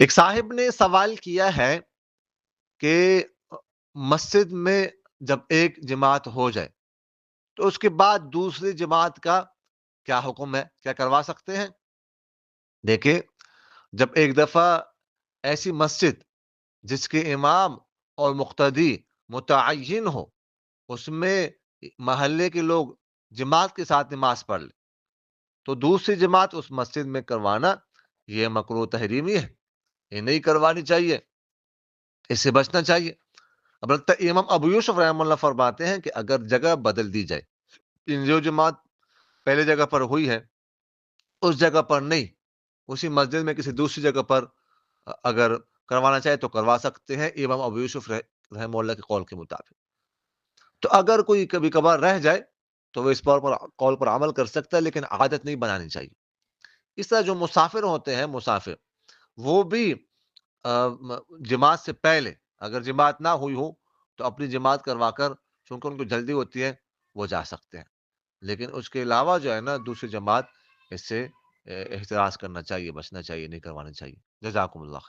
ایک صاحب نے سوال کیا ہے کہ مسجد میں جب ایک جماعت ہو جائے تو اس کے بعد دوسری جماعت کا کیا حکم ہے؟ کیا کروا سکتے ہیں؟ دیکھیں، جب ایک دفعہ ایسی مسجد جس کے امام اور مقتدی متعین ہو، اس میں محلے کے لوگ جماعت کے ساتھ نماز پڑھ لیں، تو دوسری جماعت اس مسجد میں کروانا یہ مکروہ تحریمی ہے، یہ نہیں کروانی چاہیے، اس سے بچنا چاہیے۔ البتہ امام ابو یوسف رحمہ اللہ فرماتے ہیں کہ اگر جگہ بدل دی جائے، جو جماعت پہلے جگہ پر ہوئی ہے اس جگہ پر نہیں، اسی مسجد میں کسی دوسری جگہ پر اگر کروانا چاہے تو کروا سکتے ہیں، امام ابو یوسف رحمہ اللہ کے قول کے مطابق۔ تو اگر کوئی کبھی کبھار رہ جائے تو وہ اس پر قول پر عمل کر سکتا ہے، لیکن عادت نہیں بنانی چاہیے۔ اس طرح جو مسافر ہوتے ہیں، مسافر وہ بھی جماعت سے پہلے اگر جماعت نہ ہوئی ہو تو اپنی جماعت کروا کر، چونکہ ان کو جلدی ہوتی ہے، وہ جا سکتے ہیں، لیکن اس کے علاوہ جو ہے نا دوسری جماعت اس سے احتراز کرنا چاہیے، بچنا چاہیے، نہیں کروانا چاہیے۔ جزاکم اللہ خیر۔